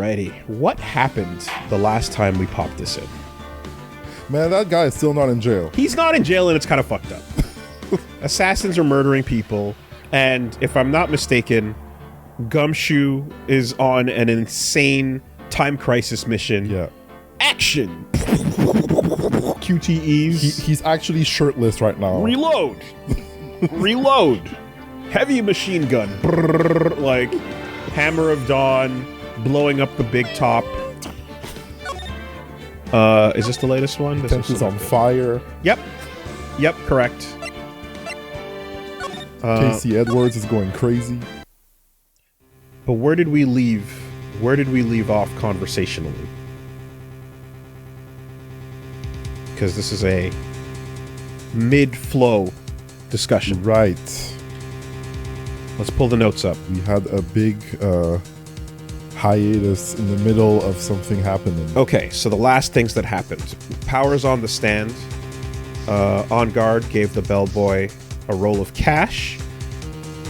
Alrighty. What happened the last time we popped this in? Man, that guy is still not in jail. He's not in jail, and it's kind of fucked up. Assassins are murdering people, and if I'm not mistaken, Gumshoe is on an insane time crisis mission. Yeah. Action! QTEs. He's actually shirtless right now. Reload! Reload! Heavy machine gun. Brrr, like Hammer of Dawn, blowing up the big top. Is this the latest one? This Tent is on fire. Yep. Yep, correct. Casey Edwards is going crazy. But where did we leave? Where did we leave off conversationally? Because this is a mid-flow discussion. Right. Let's pull the notes up. We had a big hiatus in the middle of something happening. Okay, so the last things that happened. Powers on the stand. On guard gave the bellboy a roll of cash.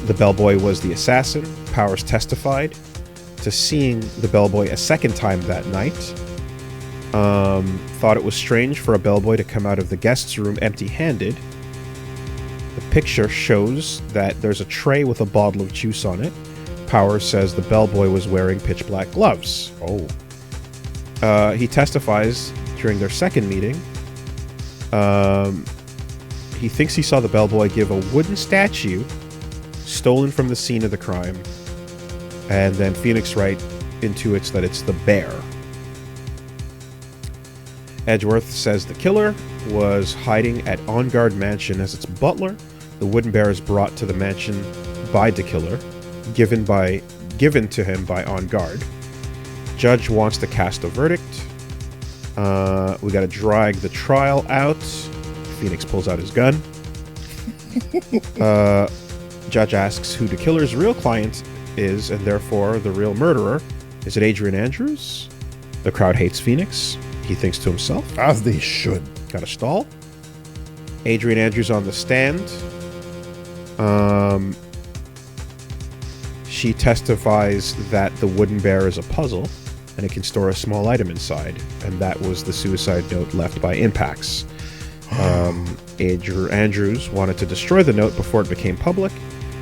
The bellboy was the assassin. Powers testified to seeing the bellboy a second time that night. Thought it was strange for a bellboy to come out of the guest's room empty-handed. The picture shows that there's a tray with a bottle of juice on it. Powers says the bellboy was wearing pitch-black gloves. Oh. He testifies during their second meeting. He thinks he saw the bellboy give a wooden statue stolen from the scene of the crime. And then Phoenix Wright intuits that it's the bear. Edgeworth says the killer was hiding at On Guard Mansion as its butler. The wooden bear is brought to the mansion by the killer, given to him by On Guard. Judge wants to cast a verdict. We got to drag the trial out. Phoenix pulls out his gun. Judge asks who the killer's real client is, and therefore the real murderer. Is it Adrian Andrews? The crowd hates Phoenix. He thinks to himself. As they should. Got a stall. Adrian Andrews on the stand. She testifies that the wooden bear is a puzzle, and it can store a small item inside, and that was the suicide note left by Impacts. Adrian Andrews wanted to destroy the note before it became public,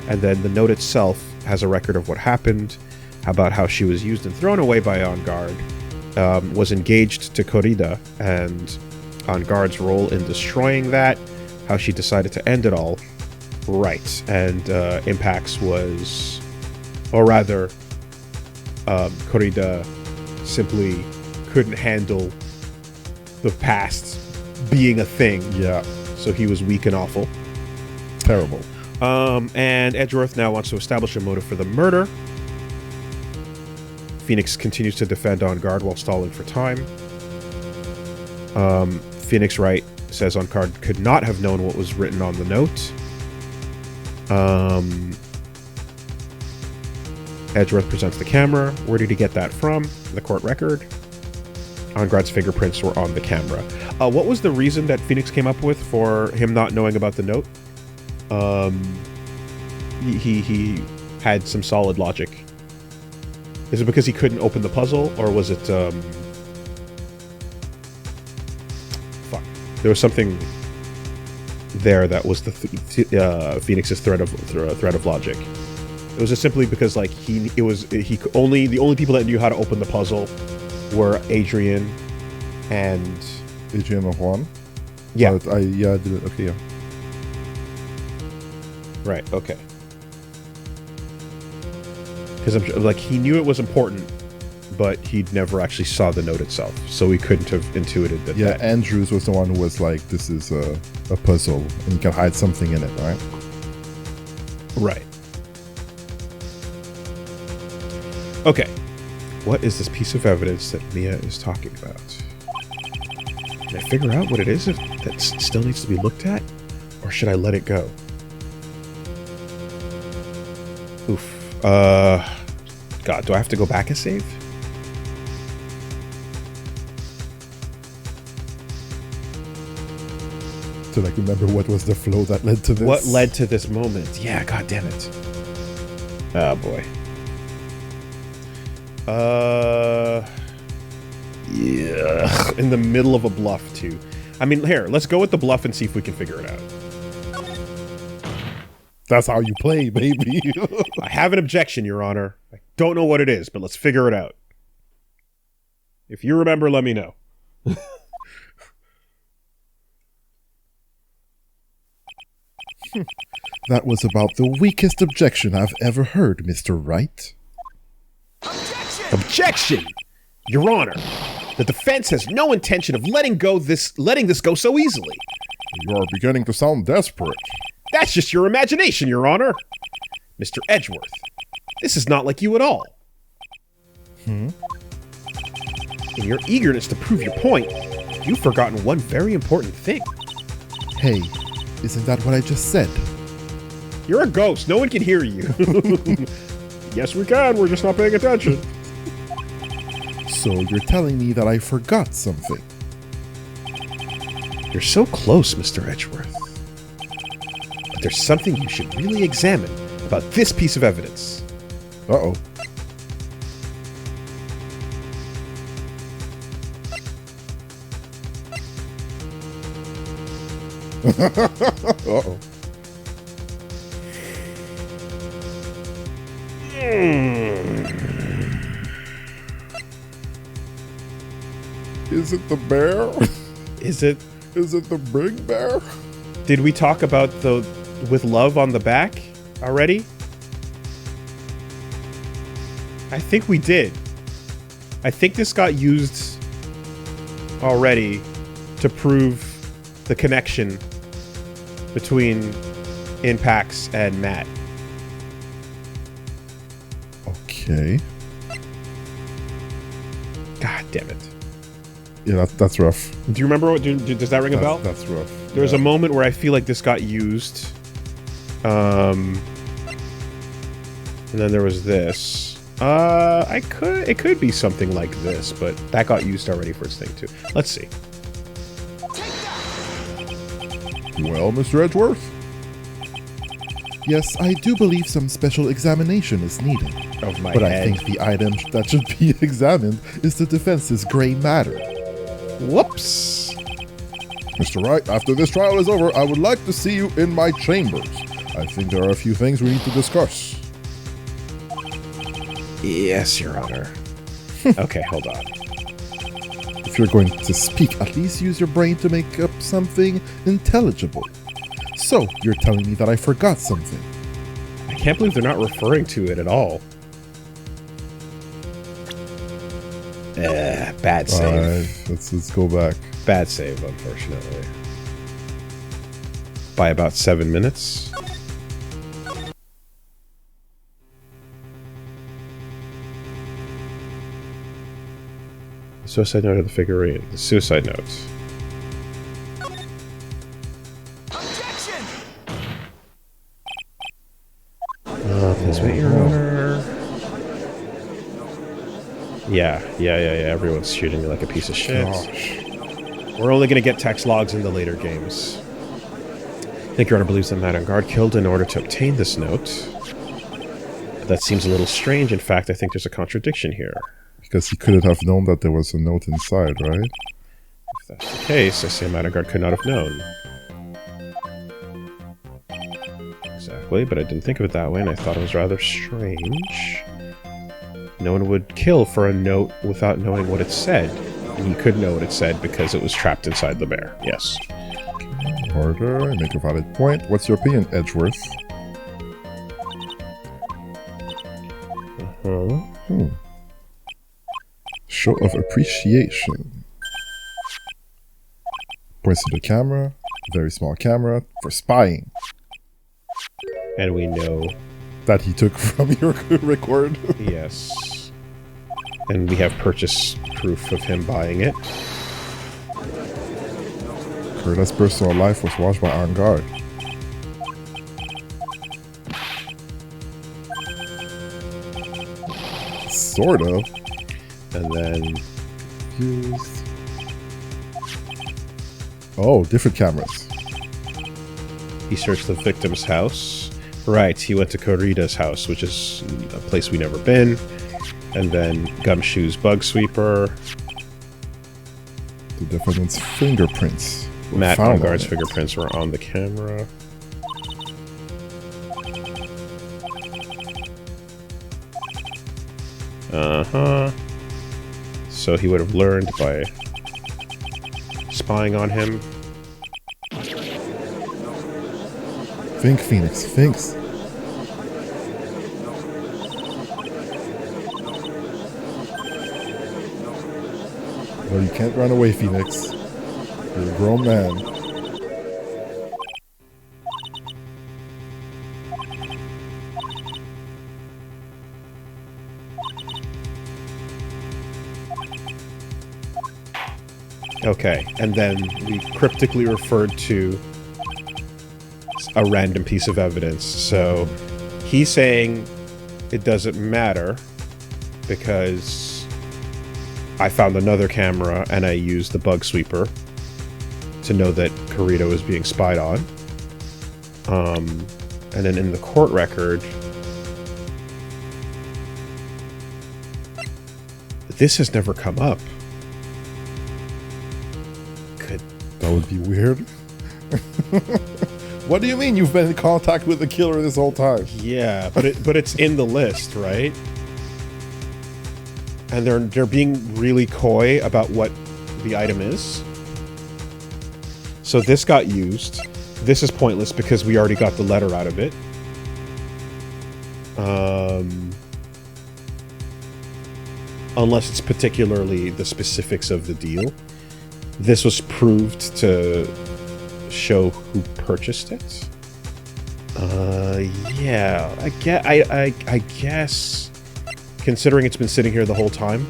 and then the note itself has a record of what happened, about how she was used and thrown away by On Guard, was engaged to Corrida, and On Guard's role in destroying that, how she decided to end it all. Right, and Impacts was, or rather, Corrida simply couldn't handle the past being a thing. Yeah. So he was weak and awful. Terrible. And Edgeworth now wants to establish a motive for the murder. Phoenix continues to defend On Guard while stalling for time. Phoenix Wright says On Guard could not have known what was written on the note. Edgeworth presents the camera. Where did he get that from? The court record. On Guard's fingerprints were on the camera. What was the reason that Phoenix came up with for him not knowing about the note? He had some solid logic. Is it because he couldn't open the puzzle, or was it fuck? There was something there that was the Phoenix's thread of logic. It was just simply because like the only people that knew how to open the puzzle were Adrian and Juan. Yeah. But I did it. Okay, yeah. Right. Okay. Because like he knew it was important, but he never actually saw the note itself, so he couldn't have intuited that. Yeah, Andrews was the one who was like, "This is a puzzle, and you can hide something in it, right?" Right. Okay. What is this piece of evidence that Mia is talking about? Can I figure out what it is that still needs to be looked at? Or should I let it go? Oof. God, do I have to go back a save? To like remember what was the flow that led to this? What led to this moment? Yeah, god damn it. Oh boy. Yeah. In the middle of a bluff, too. I mean, here, let's go with the bluff and see if we can figure it out. That's how you play, baby. I have an objection, Your Honor. I don't know what it is, but let's figure it out. If you remember, let me know. That was about the weakest objection I've ever heard, Mr. Wright. Objection! Your Honor, the defense has no intention of letting this go so easily. You are beginning to sound desperate. That's just your imagination, Your Honor. Mr. Edgeworth, this is not like you at all. In your eagerness to prove your point, you've forgotten one very important thing. Hey, isn't that what I just said? You're a ghost. No one can hear you. Yes, we can. We're just not paying attention. So you're telling me that I forgot something? You're so close, Mr. Edgeworth. But there's something you should really examine about this piece of evidence. Uh-oh. Uh-oh. Is it the bear? Is it? Is it the big bear? Did we talk about the with love on the back already? I think we did. I think this got used already to prove the connection between Inpax and Matt. Okay. God damn it. Yeah, that's rough. Do you remember what? Does that ring a bell? That's rough. There was a moment where I feel like this got used. And then there was this. It could be something like this, but that got used already for its thing too. Let's see. Well, Mr. Edgeworth? Yes, I do believe some special examination is needed. Of my but head. I think the item that should be examined is the defense's gray matter. Whoops. Mr. Wright, after this trial is over, I would like to see you in my chambers. I think there are a few things we need to discuss. Yes, Your Honor. Okay, hold on. If you're going to speak, at least use your brain to make up something intelligible. So, you're telling me that I forgot something. I can't believe they're not referring to it at all. Bad save. Alright, let's go back. Bad save, unfortunately. By about 7 minutes. The suicide note of the figurine. The suicide note. Please wait, Your Honor. Yeah. Everyone's shooting me like a piece of shit. Gosh. We're only going to get text logs in the later games. I think Your Honor believes that Matt on guard killed in order to obtain this note. That seems a little strange. In fact, I think there's a contradiction here. Because he couldn't have known that there was a note inside, right? If that's the case, I say Matt on guard could not have known. Exactly, but I didn't think of it that way, and I thought it was rather strange. No one would kill for a note without knowing what it said. And he could know what it said because it was trapped inside the bear. Yes. Harder, I make a valid point. What's your opinion, Edgeworth? Show of appreciation. Points to the camera. Very small camera. For spying. And we know That he took from your record. yes. And we have purchase proof of him buying it. Curtis' personal life was watched by On Guard. Sort of. And then Used. Oh, different cameras. he searched the victim's house. Right, he went to Corrida's house, which is a place we've never been. And then Gumshoe's bug sweeper. The defendant's fingerprints were Matt found on Onguard's it. fingerprints were on the camera. Uh-huh. So he would have learned by spying on him. Think, Phoenix, thinks. Well, you can't run away, Phoenix. You're a grown man. Okay, and then we cryptically referred to a random piece of evidence. So he's saying it doesn't matter because I found another camera and I used the bug sweeper to know that Corito was being spied on. And then in the court record, this has never come up. That would be weird. What do you mean you've been in contact with the killer this whole time? Yeah, but it's in the list, right? And they're being really coy about what the item is. So this got used. This is pointless because we already got the letter out of it. Unless it's particularly the specifics of the deal. This was proved to show who purchased it. Yeah, I guess, considering it's been sitting here the whole time,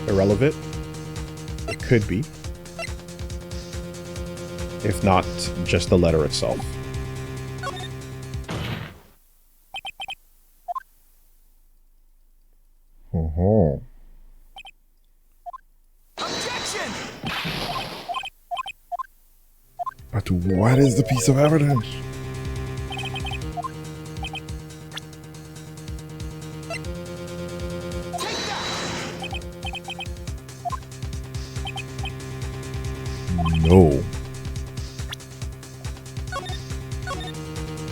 irrelevant. It could be. If not, just the letter itself. Oh. But what is the piece of evidence? No.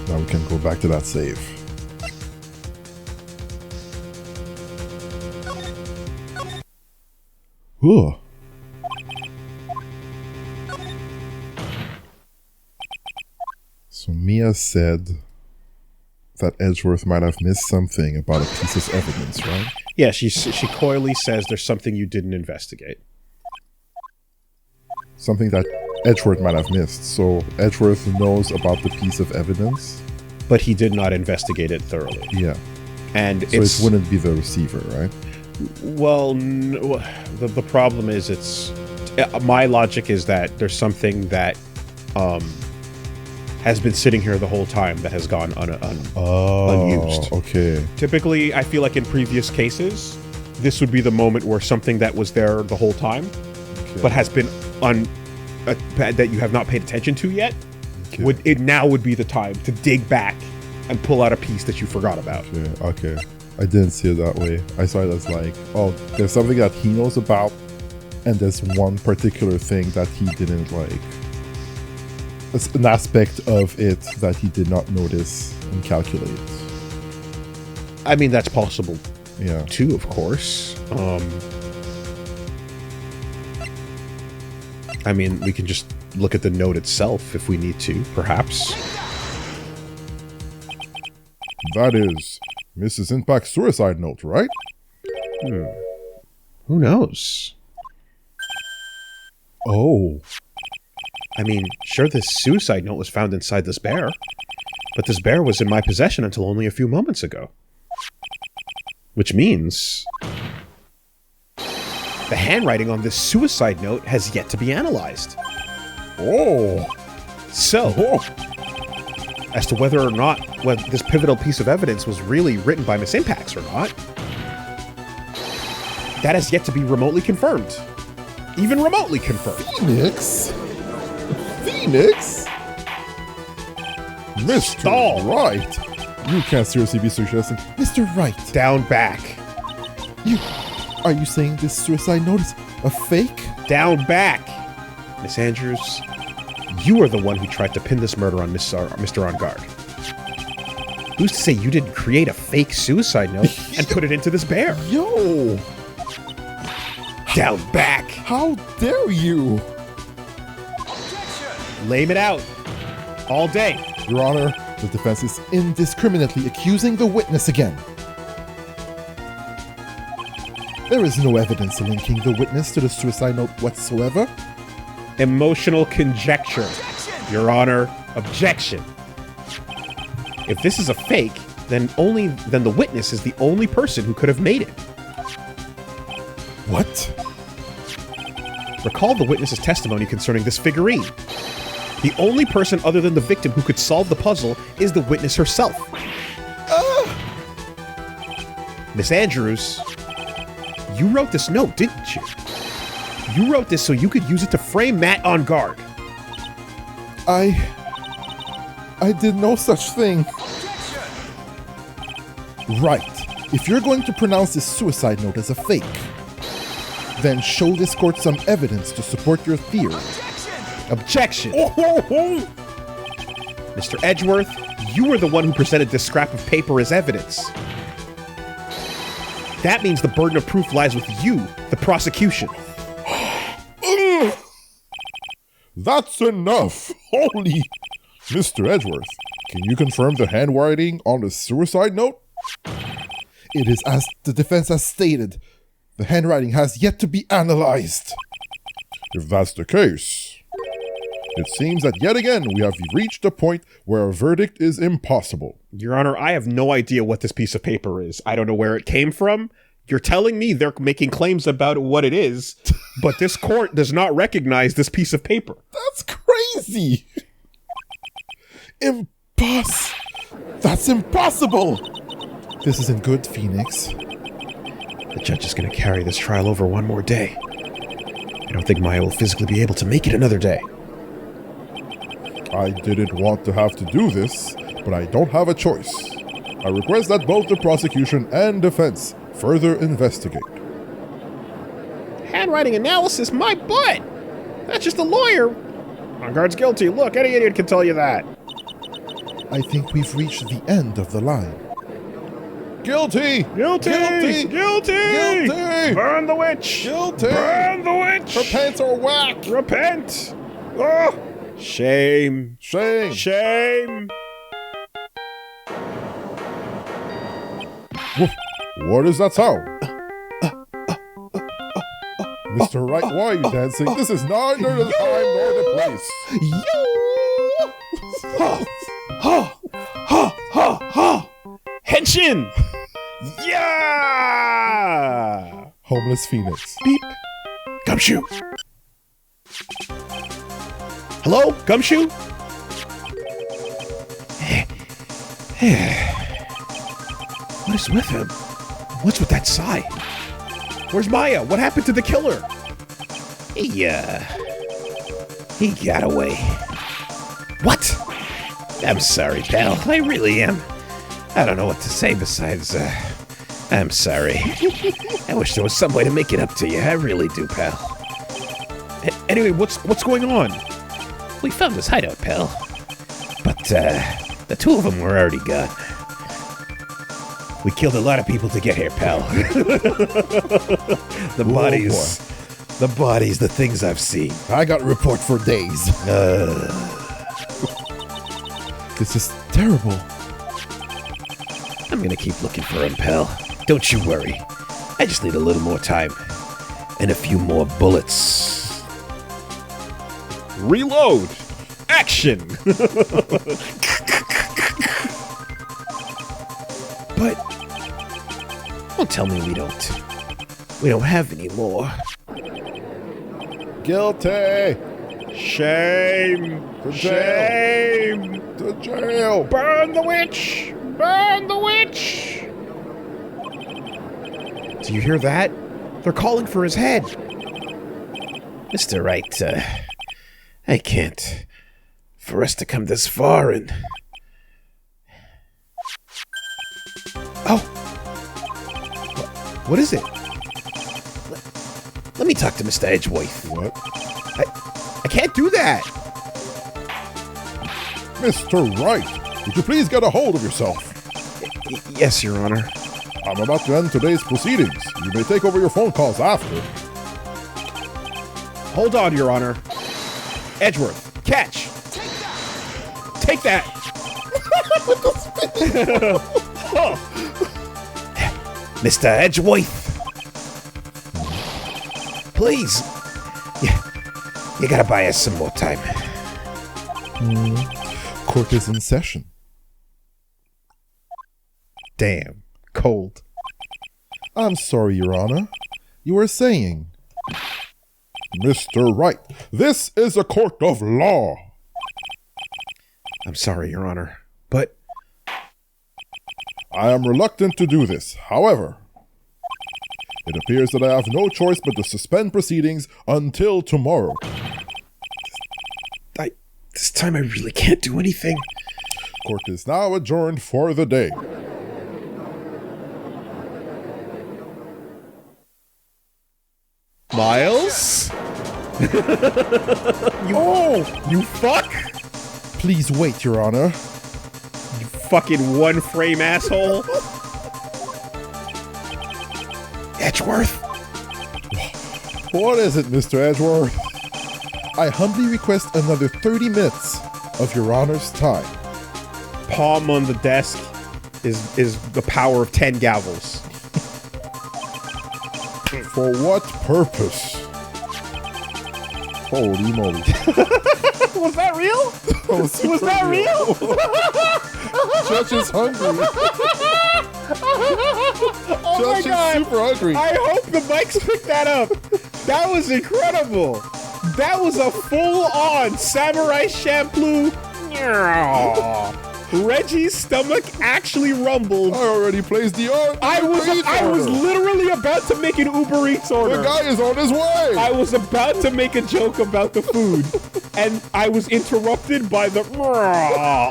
Now we can go back to that save. Ugh. So Mia said that Edgeworth might have missed something about a piece of evidence, right? Yeah, she coyly says there's something you didn't investigate. Something that Edgeworth might have missed. So Edgeworth knows about the piece of evidence. But he did not investigate it thoroughly. Yeah. And So it wouldn't be the receiver, right? Well, the problem is it's... My logic is that there's something that has been sitting here the whole time that has gone unused. Okay. Typically, I feel like in previous cases, this would be the moment where something that was there the whole time, but has been that you have not paid attention to yet, now would be the time to dig back and pull out a piece that you forgot about. Okay. I didn't see it that way. I saw it as like, oh, there's something that he knows about, and there's one particular thing that he didn't like. It's an aspect of it that he did not notice and calculate. I mean, that's possible. Yeah. Too, of course. I mean, we can just look at the note itself if we need to, perhaps. That is Mrs. Impact's suicide note, right? Who knows? Oh. I mean, sure, this suicide note was found inside this bear, but this bear was in my possession until only a few moments ago. Which means the handwriting on this suicide note has yet to be analyzed. Oh. So, as to whether or not this pivotal piece of evidence was really written by Miss Impax or not, that has yet to be remotely confirmed. Even remotely confirmed. Phoenix? Mr. Stall. Right. You can't seriously be suggesting Mr. Right. Down back. Are you saying this suicide note is a fake? Down back! Miss Andrews, you are the one who tried to pin this murder on Mr. On Guard. Who's to say you didn't create a fake suicide note and put it into this bear? Yo! Down back! How dare you? Lame it out. All day. Your Honor, the defense is indiscriminately accusing the witness again. There is no evidence linking the witness to the suicide note whatsoever. Emotional conjecture. Your Honor, objection. If this is a fake, then the witness is the only person who could have made it. What? Recall the witness's testimony concerning this figurine. The only person other than the victim who could solve the puzzle is the witness herself. Miss Andrews, you wrote this note, didn't you? You wrote this so you could use it to frame Matt On Guard. I did no such thing. Right. If you're going to pronounce this suicide note as a fake, then show this court some evidence to support your theory. Objection! Mr. Edgeworth, you were the one who presented this scrap of paper as evidence. That means the burden of proof lies with you, the prosecution. That's enough! Holy... Mr. Edgeworth, can you confirm the handwriting on the suicide note? It is as the defense has stated. The handwriting has yet to be analyzed. If that's the case, it seems that yet again we have reached a point where a verdict is impossible. Your Honor, I have no idea what this piece of paper is. I don't know where it came from. You're telling me they're making claims about what it is, but this court does not recognize this piece of paper. That's crazy! That's impossible! This isn't good, Phoenix. The judge is going to carry this trial over one more day. I don't think Maya will physically be able to make it another day. I didn't want to have to do this, but I don't have a choice. I request that both the prosecution and defense further investigate. Handwriting analysis? My butt! That's just a lawyer. On Guard's guilty. Look, any idiot can tell you that. I think we've reached the end of the line. Guilty! Guilty! Guilty! Guilty! Guilty! Burn the witch! Guilty! Burn the witch! Her pants are whack! Repent! Oh! Shame! Shame! Shame! What is that sound? Mr. Wright, why are you dancing? This is neither the time nor the place. Ha! Ha! Ha! Ha! Ha! Henshin! Yeah! Homeless Phoenix. Beep. Gumshoe. Hello, Gumshoe? What is with him? What's with that sigh? Where's Maya? What happened to the killer? He got away. What? I'm sorry, pal. I really am. I don't know what to say besides, I'm sorry. I wish there was some way to make it up to you. I really do, pal. Anyway, what's going on? We found this hideout, pal. But, the two of them were already gone. We killed a lot of people to get here, pal. The bodies, the things I've seen. I got a report for days. This is terrible. I'm gonna keep looking for him, pal. Don't you worry. I just need a little more time. And a few more bullets. Reload! Action! But don't tell me we don't have any more. Guilty! Shame! To jail! Shame! To jail! Burn the witch! Burn the witch! Do you hear that? They're calling for his head. Mr. Wright, I can't. For us to come this far and... Oh! What is it? Let me talk to Mr. Edgeworth. What? I can't do that. Mr. Wright, would you please get a hold of yourself? Yes, Your Honor. I'm about to end today's proceedings. You may take over your phone calls after. Hold on, Your Honor. Edgeworth, catch! Take that! Mr. Edgeworth! Please! You gotta buy us some more time. Court is in session. Damn. Cold. I'm sorry, Your Honor. You were saying... Mr. Wright, this is a court of law. I'm sorry, Your Honor, but... I am reluctant to do this. However, it appears that I have no choice but to suspend proceedings until tomorrow. This time I really can't do anything. Court is now adjourned for the day. Miles? You fuck? Please wait, Your Honor. You fucking one-frame asshole. Edgeworth? What is it, Mr. Edgeworth? I humbly request another 30 minutes of Your Honor's time. Palm on the desk is the power of 10 gavels. For what purpose? Holy moly. Was that real? Was that real? Judge is hungry. Oh my Judge God. is super hungry. I hope the mics picked that up. That was incredible. That was a full-on Samurai Champloo. Reggie's stomach actually rumbled. I already placed the order. I was literally about to make an Uber Eats order. The guy is on his way. I was about to make a joke about the food, and I was interrupted by the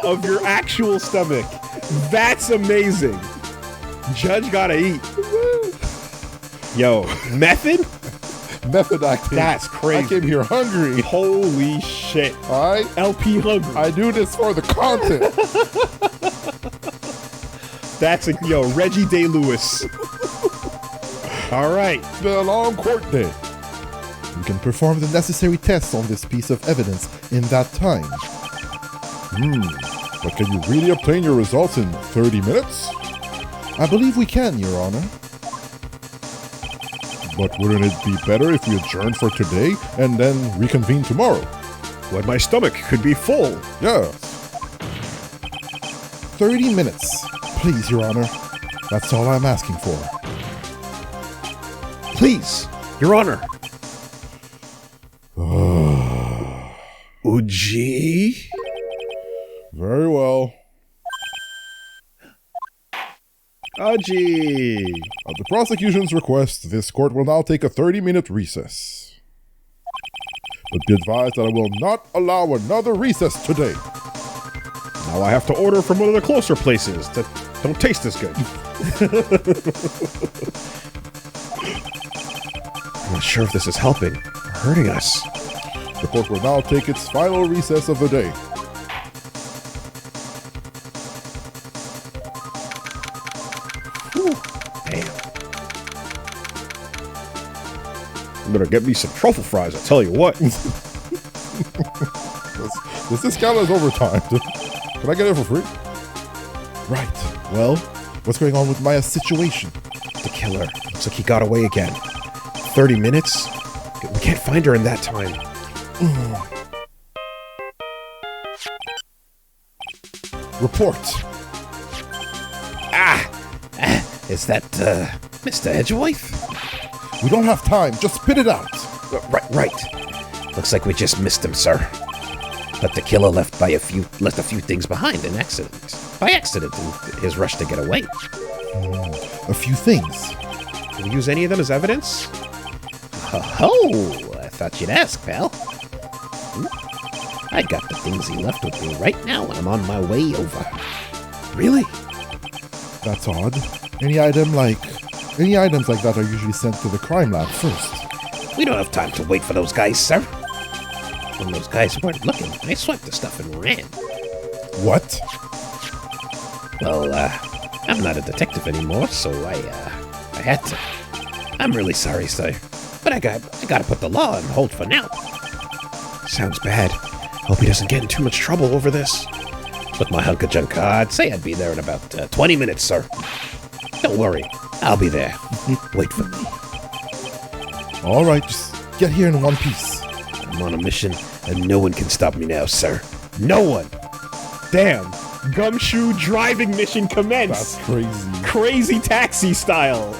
of your actual stomach. That's amazing. Judge gotta eat. Yo, method? Method acting. That's I crazy. came here hungry. Holy shit. Alright? LP hungry. I do this for the content. That's a Reggie Day Lewis. All right. It's been a long court day. You can perform the necessary tests on this piece of evidence in that time. But can you really obtain your results in 30 minutes? I believe we can, Your Honor. But wouldn't it be better if we adjourn for today and then reconvene tomorrow? When my stomach could be full. Yes. 30 minutes. Please, Your Honor. That's all I'm asking for. Please, Your Honor. Uji? Very well. Uji. At the prosecution's request, this court will now take a 30-minute recess. But be advised that I will not allow another recess today. Now I have to order from one of the closer places that don't taste as good. I'm not sure if this is helping or hurting us. The court will now take its final recess of the day. Damn. I'm gonna get me some truffle fries, I tell you what. This count as overtime? Can I get it for free? Right. Well, what's going on with Maya's situation? The killer. Looks like he got away again. 30 minutes? We can't find her in that time. Report. Is that, Mr. Edgeworth? We don't have time. Just spit it out. Right. Looks like we just missed him, sir. But the killer left a few things behind in accident. By accident in his rush to get away. A few things. Can we use any of them as evidence? Oh, I thought you'd ask, pal. I got the things he left with me right now when I'm on my way over. Really? That's odd. Any item like Any items like that are usually sent to the crime lab first. We don't have time to wait for those guys, sir. When those guys weren't looking, I swiped the stuff and ran. What? Well, I'm not a detective anymore, so I had to. I'm really sorry, sir. But I gotta put the law on hold for now. Sounds bad. Hope he doesn't get in too much trouble over this. With my hunk of junk, I'd say I'd be there in about 20 minutes, sir. Don't worry, I'll be there. Wait for me. All right, just get here in one piece. I'm on a mission, and no one can stop me now, sir. No one! Damn. Gumshoe driving mission commence. That's crazy. Crazy taxi style.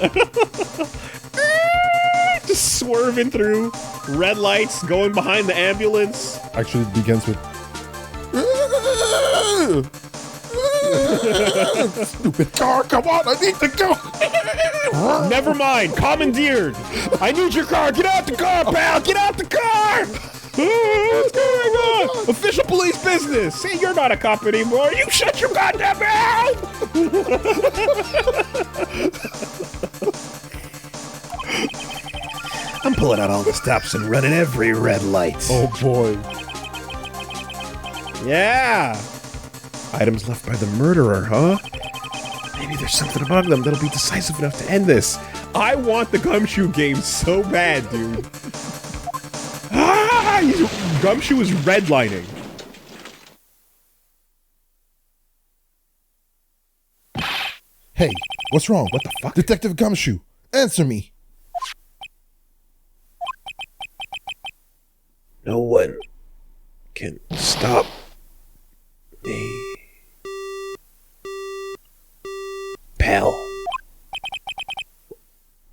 Just swerving through red lights, going behind the ambulance. Actually, it begins with... Stupid car, come on, I need to go! Never mind, commandeered. I need your car. Get out the car, pal. Get out the car. What's going on? Official police business. See, you're not a cop anymore. You shut your goddamn mouth. I'm pulling out all the stops and running every red light. Oh boy. Yeah. Items left by the murderer, huh? Maybe there's something among them that'll be decisive enough to end this. I want the Gumshoe game so bad, dude. Gumshoe is redlining. Hey, what's wrong? What the fuck? Detective Gumshoe, answer me. No one can stop me. Pal.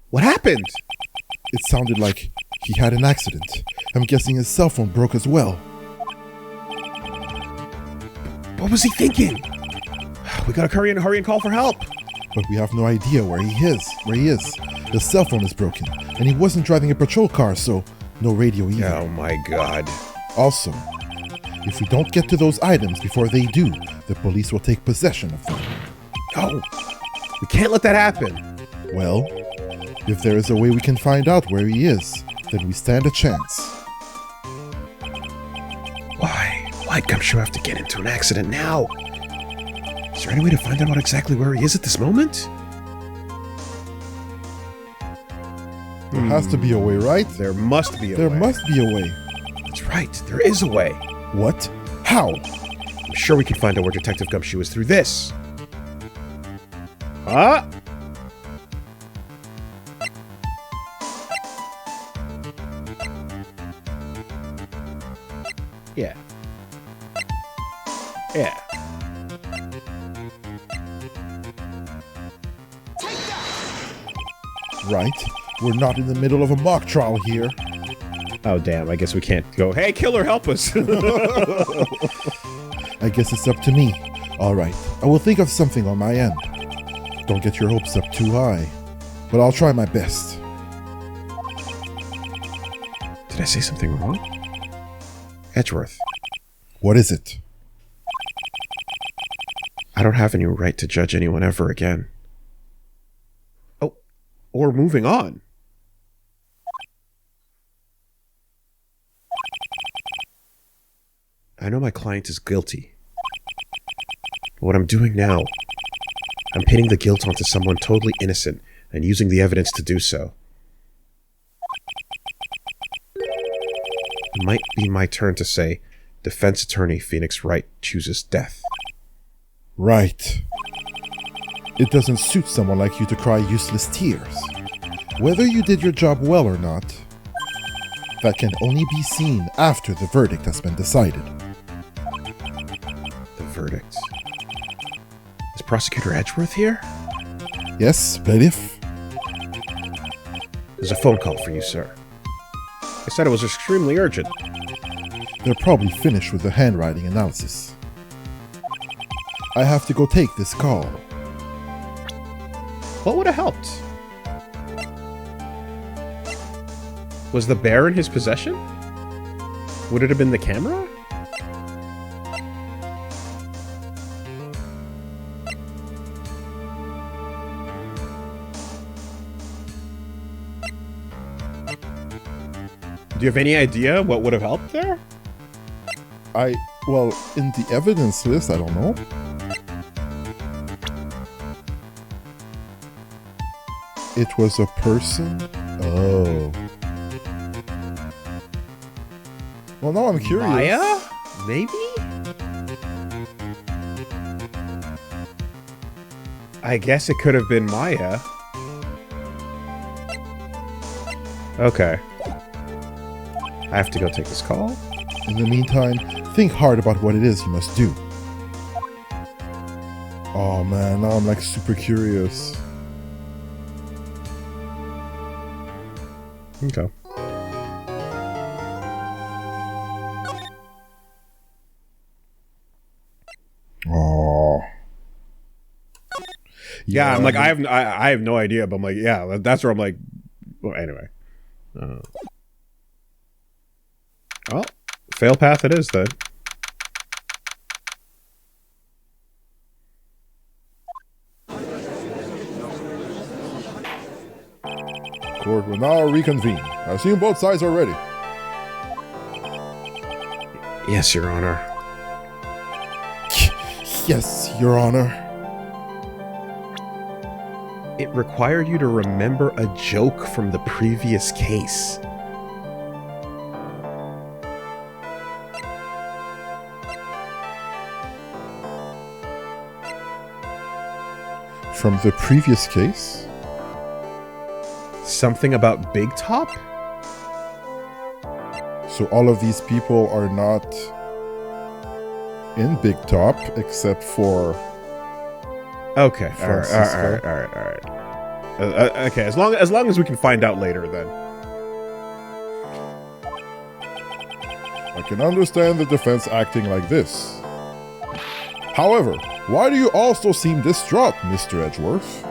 What happened? It sounded like he had an accident. I'm guessing his cell phone broke as well. What was he thinking? We gotta hurry and call for help. But we have no idea where he is. His cell phone is broken, and he wasn't driving a patrol car, so no radio either. Oh my god. Also, if we don't get to those items before they do, the police will take possession of them. No. We can't let that happen. Well, if there is a way we can find out where he is, then we stand a chance. Why'd Gumshoe have to get into an accident now? Is there any way to find out exactly where he is at this moment? There has to be a way, right? There must be a way. There must be a way. That's right, there is a way. What? How? I'm sure we can find out where Detective Gumshoe is through this. Huh? Yeah. Yeah. Right. We're not in the middle of a mock trial here. Oh, damn. I guess we can't go, hey, killer, help us. I guess it's up to me. All right. I will think of something on my end. Don't get your hopes up too high. But I'll try my best. Did I say something wrong? Edgeworth. What is it? I don't have any right to judge anyone ever again. Oh, or moving on. I know my client is guilty. But what I'm doing now, I'm pinning the guilt onto someone totally innocent and using the evidence to do so. It might be my turn to say, Defense Attorney Phoenix Wright chooses death. Right. It doesn't suit someone like you to cry useless tears. Whether you did your job well or not, that can only be seen after the verdict has been decided. The verdict. Is Prosecutor Edgeworth here? Yes, plaintiff? There's a phone call for you, sir. I said it was extremely urgent. They're probably finished with the handwriting analysis. I have to go take this call. What would have helped? Was the bear in his possession? Would it have been the camera? Do you have any idea what would have helped there? Well, in the evidence list, I don't know. It was a person? Oh. Well, now I'm curious. Maya? Maybe? I guess it could have been Maya. Okay. I have to go take this call. In the meantime, think hard about what it is you must do. Oh man, now I'm like super curious. Okay. Oh. Yeah, I'm like, I have no idea, but I'm like, yeah, that's where I'm like, well, anyway. Well, fail path it is then. Court will now reconvene. I assume both sides are ready. Yes, Your Honor. Yes, Your Honor. It required you to remember a joke from the previous case. From the previous case? Something about Big Top? So all of these people are not in Big Top except for Okay, Francisco. all right. Okay, as long as we can find out later, then. I can understand the defense acting like this. However, why do you also seem distraught, Mr. Edgeworth?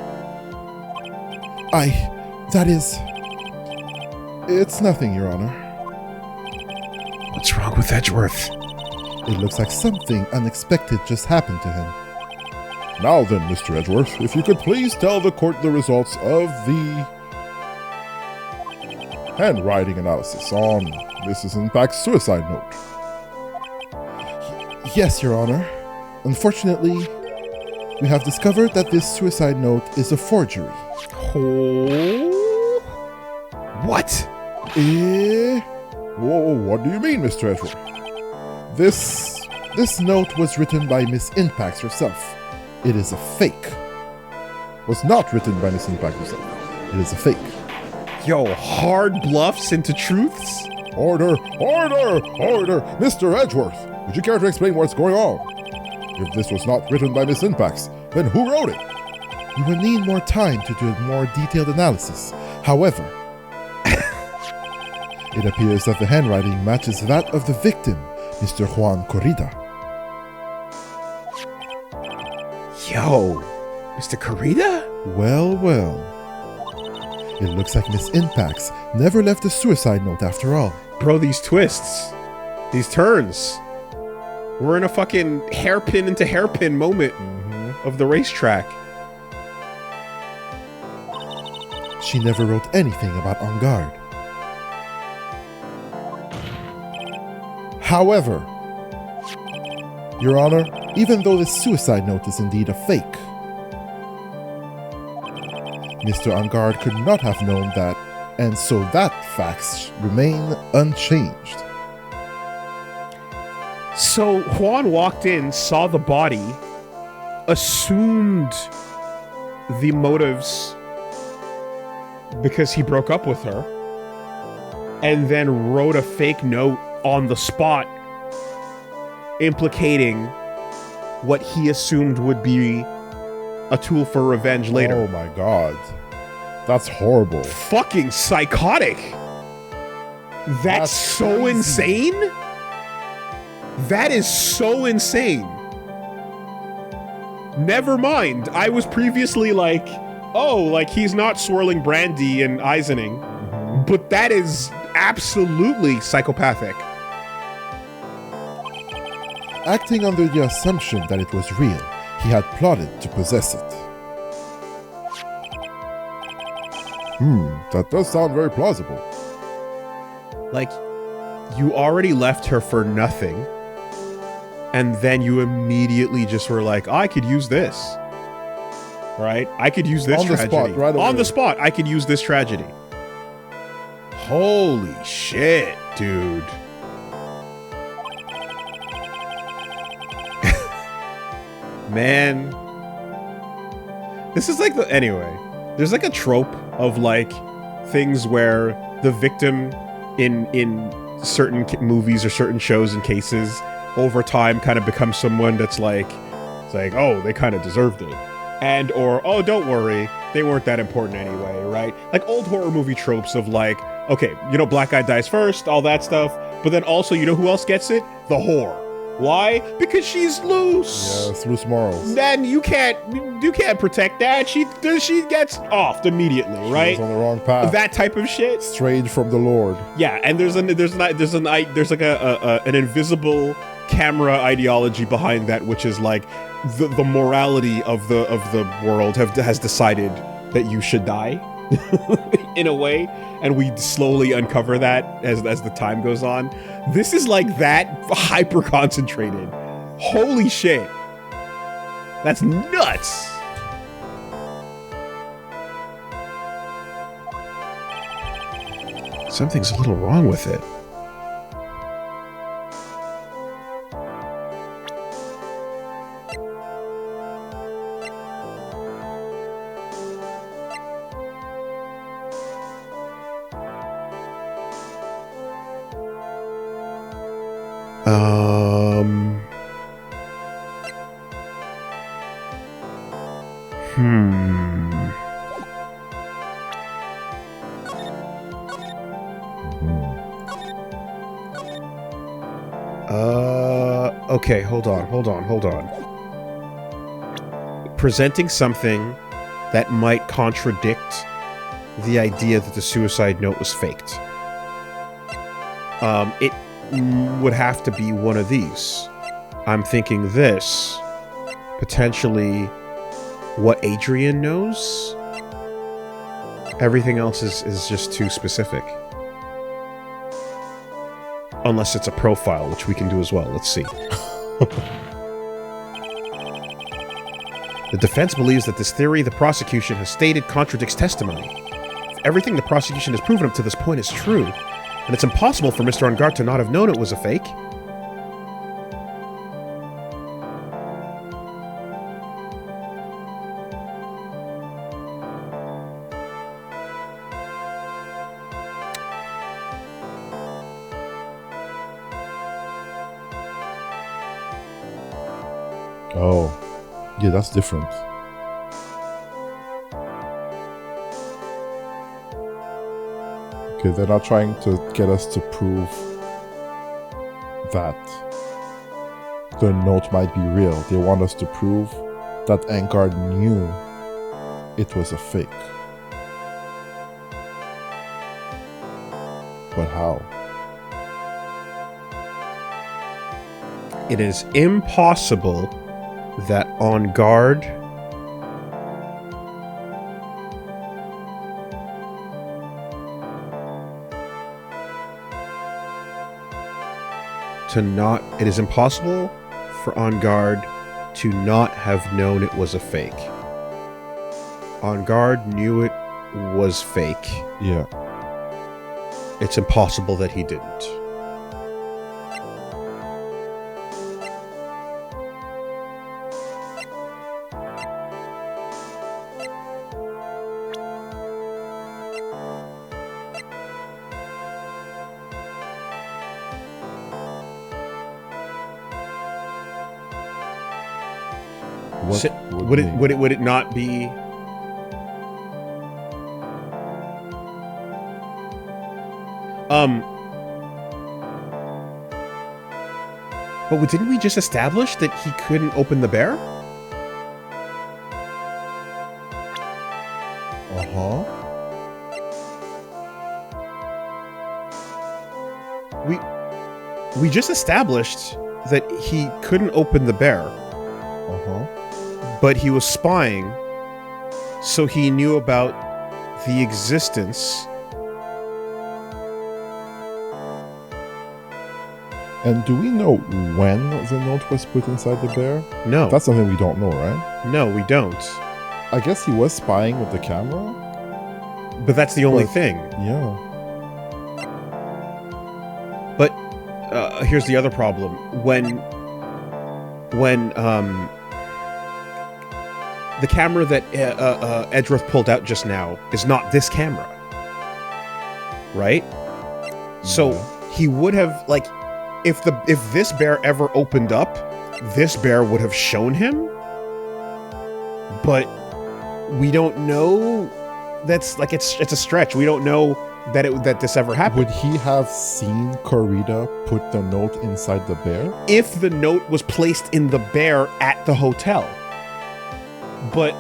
It's nothing, Your Honor. What's wrong with Edgeworth? It looks like something unexpected just happened to him. Now then, Mr. Edgeworth, if you could please tell the court the results of the handwriting analysis on Mrs. Impact's suicide note. Yes, Your Honor. Unfortunately, we have discovered that this suicide note is a forgery. Oh? What? Whoa, what do you mean, Mr. Edgeworth? This note was written by Miss Impact herself. It is a fake. Was not written by Miss Impact herself. It is a fake. Yo, hard bluffs into truths? Order! Mr. Edgeworth, would you care to explain what's going on? If this was not written by Miss Impact, then who wrote it? You will need more time to do a more detailed analysis. However, it appears that the handwriting matches that of the victim, Mr. Juan Corrida. Yo, Mr. Corrida? Well. It looks like Miss Impacts never left a suicide note after all. Bro, these twists. These turns. We're in a fucking hairpin into hairpin moment of the racetrack. She never wrote anything about En Garde. However, Your Honor, even though this suicide note is indeed a fake, Mr. En Garde could not have known that, and so that facts remain unchanged. So Juan walked in, saw the body, assumed the motives because he broke up with her, and then wrote a fake note on the spot implicating what he assumed would be a tool for revenge later. Oh my god. That's horrible. Fucking psychotic. That's so crazy. insane. That is so insane. Never mind. I was previously like, oh, like he's not swirling brandy and Eisening. But that is absolutely psychopathic. Acting under the assumption that it was real, he had plotted to possess it. That does sound very plausible. Like, you already left her for nothing, and then you immediately just were like, I could use this. Right? I could use this On the tragedy. spot, right away. On the spot, I could use this tragedy. Holy shit, dude. Man. This is like the... Anyway. There's like a trope of like things where the victim in certain movies or certain shows and cases over time kind of becomes someone that's like... It's like, oh, they kind of deserved it. And or, oh, don't worry, they weren't that important anyway, right? Like old horror movie tropes of like, okay, you know, black guy dies first, all that stuff, but then also, you know who else gets it? The whore. Why? Because she's loose. Yes, loose morals. Then you can't protect that. She gets offed immediately, right? She's on the wrong path. That type of shit. Strayed from the Lord. Yeah, and there's like an invisible camera ideology behind that, which is like the morality of the world has decided that you should die in a way, and we slowly uncover that as the time goes on. This is like that hyper concentrated. Holy shit. That's nuts. Something's a little wrong with it. Okay, hold on. Presenting something that might contradict the idea that the suicide note was faked. It would have to be one of these. I'm thinking this, potentially what Adrian knows. Everything else is just too specific. Unless it's a profile, which we can do as well. Let's see. The defense believes that this theory the prosecution has stated contradicts testimony. If everything the prosecution has proven up to this point is true, and it's impossible for Mr. Angard to not have known it was a fake. Oh, yeah, that's different. Okay, they're not trying to get us to prove that the note might be real. They want us to prove that Angard knew it was a fake. But how? It is impossible that Angard it is impossible for Angard to not have known it was a fake. Angard knew it was fake. Yeah. It's impossible that he didn't. Would it not be? But didn't we just establish that he couldn't open the bear? Uh-huh. We just established that he couldn't open the bear. Uh-huh. But he was spying, so he knew about the existence And do we know when the note was put inside the bear? No. That's something we don't know, right? No, we don't. I guess he was spying with the camera? But that's the only But- thing. Yeah. But here's the other problem. When the camera that Edgeworth pulled out just now is not this camera, right? So he would have, like, if this bear ever opened up, this bear would have shown him. But we don't know. That's like it's a stretch. We don't know that this ever happened. Would he have seen Corrida put the note inside the bear? If the note was placed in the bear at the hotel. But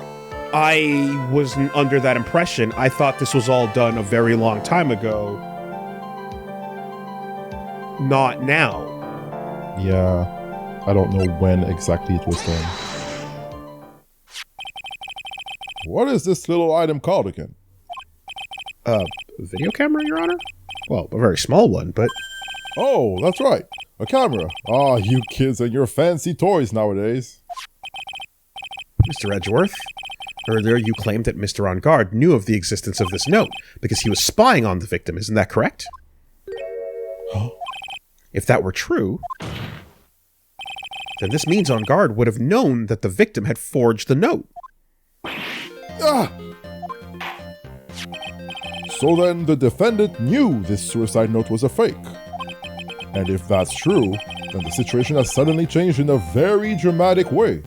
I wasn't under that impression. I thought this was all done a very long time ago. Not now. Yeah. I don't know when exactly it was done. What is this little item called again? Video camera, Your Honor? Well, a very small one, but... Oh, that's right. A camera. Ah, you kids and your fancy toys nowadays. Mr. Edgeworth, earlier you claimed that Mr. On Guard knew of the existence of this note because he was spying on the victim. Isn't that correct? Huh? If that were true, then this means On Guard would have known that the victim had forged the note. Ah! So then the defendant knew this suicide note was a fake. And if that's true, then the situation has suddenly changed in a very dramatic way.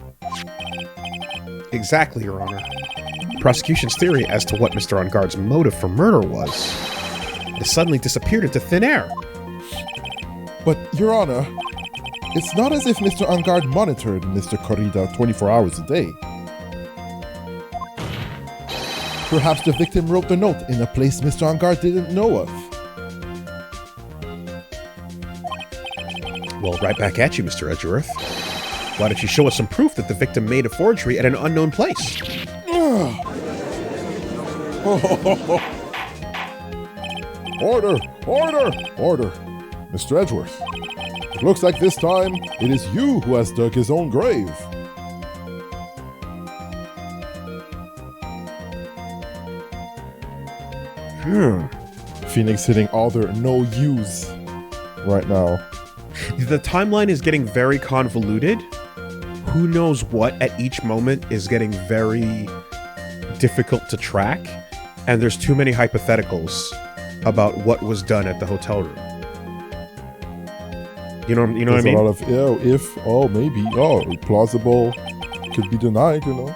Exactly, Your Honor. The prosecution's theory as to what Mr. On Guard's motive for murder was has suddenly disappeared into thin air. But, Your Honor, it's not as if Mr. Angard monitored Mr. Corrida 24 hours a day. Perhaps the victim wrote the note in a place Mr. Angard didn't know of. Well, right back at you, Mr. Edgeworth. Why don't you show us some proof that the victim made a forgery at an unknown place? Order! Order! Order! Mr. Edgeworth, it looks like this time it is you who has dug his own grave. Phoenix hitting all their no use right now. The timeline is getting very convoluted. Who knows what at each moment is getting very difficult to track, and there's too many hypotheticals about what was done at the hotel room. You know what I There's mean? a lot of, if, maybe, plausible, could be denied, you know.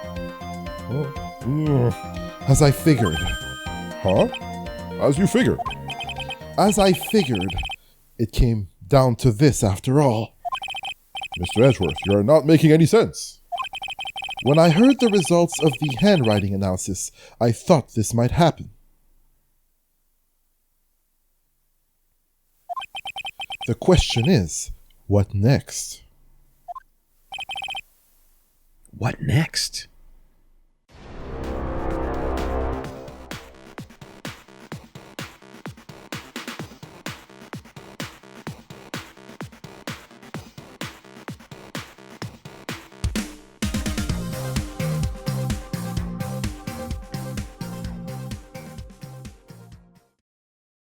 As I figured. Huh? As you figured. As I figured, it came down to this after all. Mr. Edgeworth, you are not making any sense. When I heard the results of the handwriting analysis, I thought this might happen. The question is, what next? What next?